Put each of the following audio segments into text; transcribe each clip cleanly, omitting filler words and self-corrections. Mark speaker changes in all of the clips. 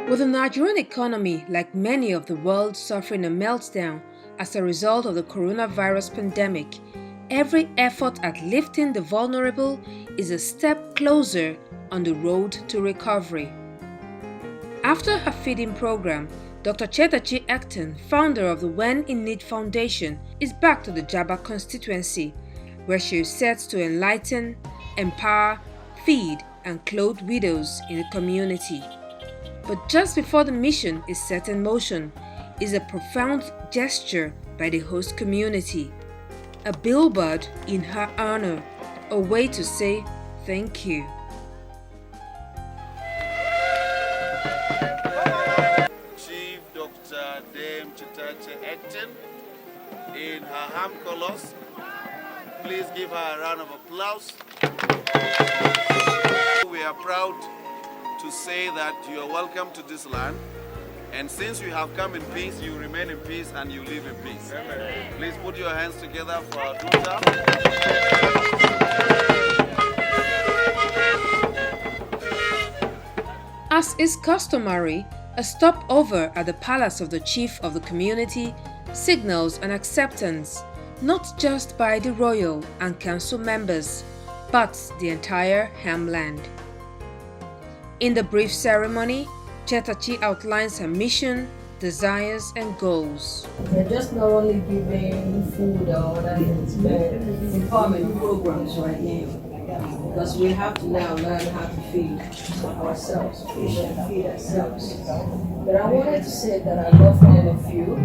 Speaker 1: With the Nigerian economy, like many of the world, suffering a meltdown as a result of the coronavirus pandemic, every effort at lifting the vulnerable is a step closer on the road to recovery. After her feeding program, Dr. Chetachi Ecton, founder of the When in Need Foundation, is back to the Jaba constituency, where she is set to enlighten, empower, feed, and clothe widows in the community. But just before the mission is set in motion is a profound gesture by the host community. A billboard in her honor, a way to say thank you.
Speaker 2: Chief Dr. Dame Chetachi Ecton in her ham colors. Please give her a round of applause. We are proud to say that you are welcome to this land, and since you have come in peace, you remain in peace and you live in peace. Amen. Please put your hands together for our daughter.
Speaker 1: As is customary, a stopover at the palace of the chief of the community signals an acceptance not just by the royal and council members, but the entire hamland. In the brief ceremony, Chetachi outlines her mission, desires, and goals.
Speaker 3: They're just not only giving food or other empowerment programs right now, because we have to now learn how to feed ourselves, feed ourselves. But I wanted to say that I love all of you.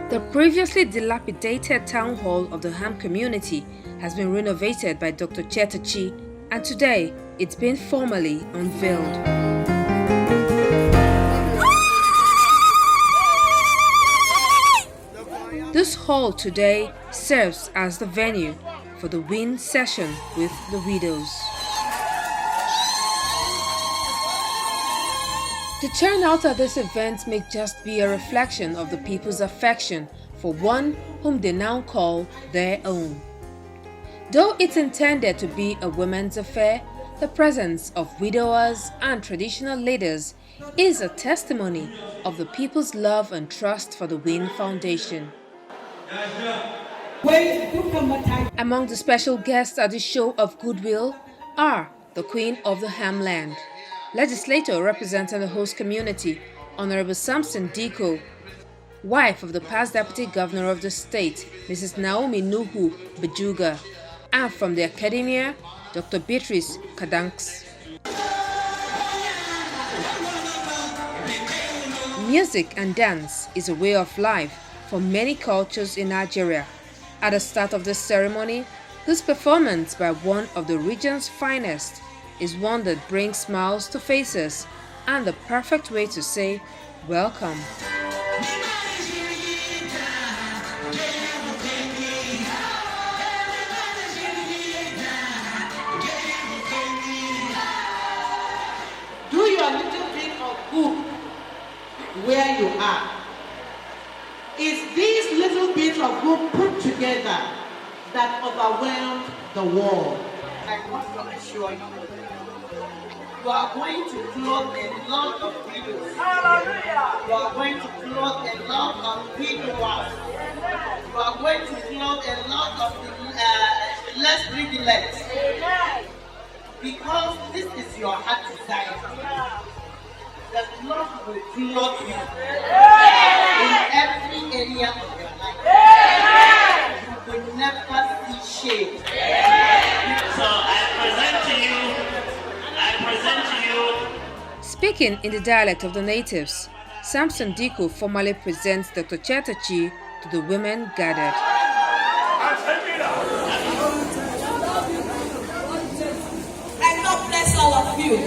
Speaker 1: The previously dilapidated town hall of the Ham community has been renovated by Dr. Chetachi, and today it's been formally unveiled. This hall today serves as the venue for the WIN session with the widows. The turnout at this event may just be a reflection of the people's affection for one whom they now call their own. Though it's intended to be a women's affair, the presence of widowers and traditional leaders is a testimony of the people's love and trust for the WIN Foundation. Among the special guests at the show of goodwill are the Queen of the Hamland, legislator representing the host community, Honorable Samson Diko, wife of the past Deputy Governor of the state, Mrs. Naomi Nuhu Bejuga, and from the academia, Dr. Beatrice Kadanks. Music and dance is a way of life for many cultures in Nigeria. At the start of the ceremony, this performance by one of the region's finest is one that brings smiles to faces and the perfect way to say welcome.
Speaker 4: Do your little bit of good where you are. It's these little bits of good put together that overwhelmed the world. I want to assure you, you are going to clothe a lot of widows. You are going to clothe a lot of widowers. You are going to clothe a lot of less privileged. Because this is your heart desire. The Lord will clothe you in every area of your life. You will never see shame.
Speaker 5: So I present to you.
Speaker 1: Speaking in the dialect of the natives, Samson Diko formally presents Dr. Chetachi to the women gathered.
Speaker 3: And God bless all of you.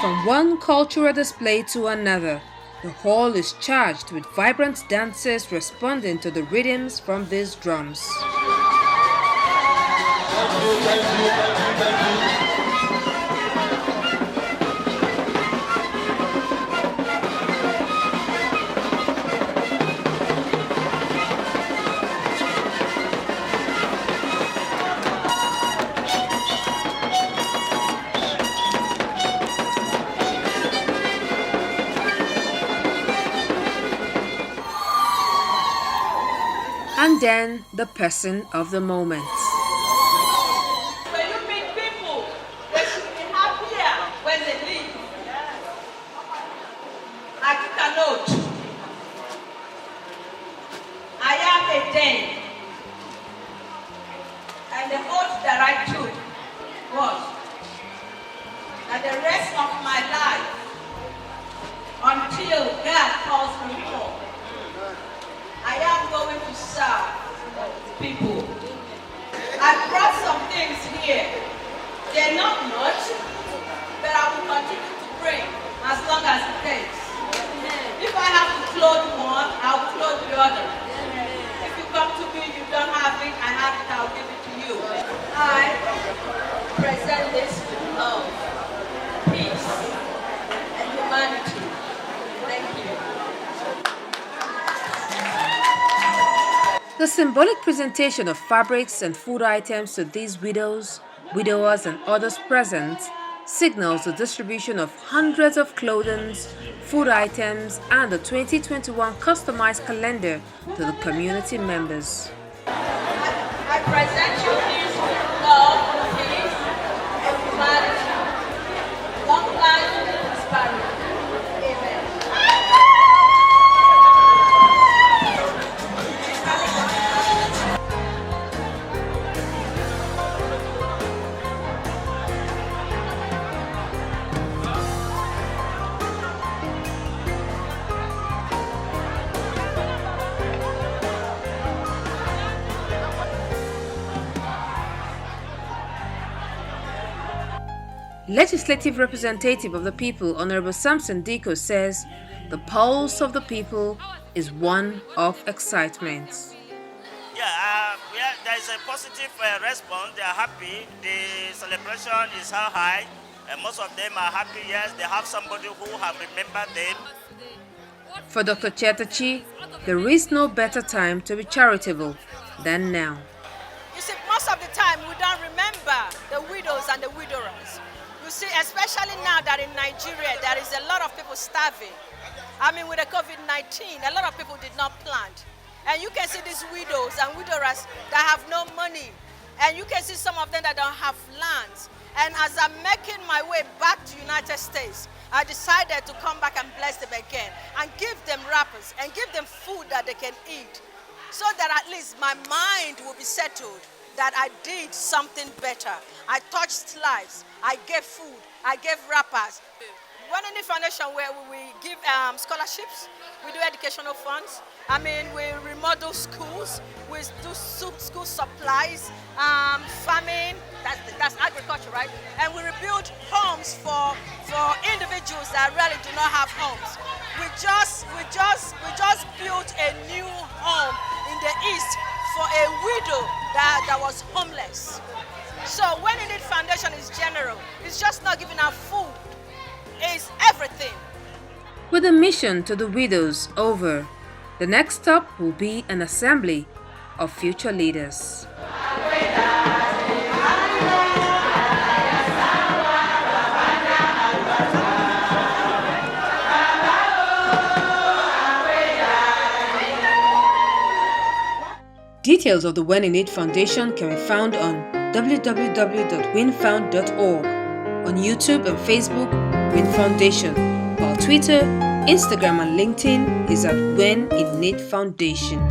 Speaker 1: From one cultural display to another, the hall is charged with vibrant dancers responding to the rhythms from these drums. and then the person of the moment.
Speaker 3: When you meet people, they should be happier when they leave. I took a note. I am a Dane. And the oath that I took was that the rest of my life, until God calls me home, I am going to serve people. I brought some things here. They're not much, but I will continue to bring as long as it takes. If I have to clothe one, I'll clothe the other. If you come to me, you don't have it, I have it, I'll give it to you. I present this with love, peace, and humanity. Thank you.
Speaker 1: The symbolic presentation of fabrics and food items to these widows, widowers, and others present signals the distribution of hundreds of clothing, food items, and the 2021 customized calendar to the community members.
Speaker 3: I present you this with love, peace, and humanity. Long life and prosperity. Amen.
Speaker 1: Legislative representative of the people, Honorable Samson Diko, says the pulse of the people is one of excitement.
Speaker 5: Yeah, there is a positive response. They are happy. The celebration is how high. Most of them are happy. Yes, they have somebody who have remembered them.
Speaker 1: For Dr. Chetachi, there is no better time to be charitable than now.
Speaker 3: You see, most of the time we don't remember the widows and the widowers. You see, especially now that in Nigeria there is a lot of people starving. I mean, with the COVID-19, a lot of people did not plant. And you can see these widows and widowers that have no money. And you can see some of them that don't have lands. And as I'm making my way back to United States, I decided to come back and bless them again and give them wrappers and give them food that they can eat, so that at least my mind will be settled that I did something better. I touched lives, I gave food, I gave wrappers. One in the foundation where we give scholarships, we do educational funds. I mean, we remodel schools, we do school supplies, farming, that's agriculture, right? And we rebuild homes for individuals that really do not have homes. We just built a new home in the east for a widow that was homeless. So when you need foundation is general, it's just not giving out food, it's everything.
Speaker 1: With the mission to the widows over, the next stop will be an assembly of future leaders. Details of the When in Need Foundation can be found on www.winfound.org, on YouTube and Facebook, Win Foundation, while Twitter, Instagram and LinkedIn is at When in Need Foundation.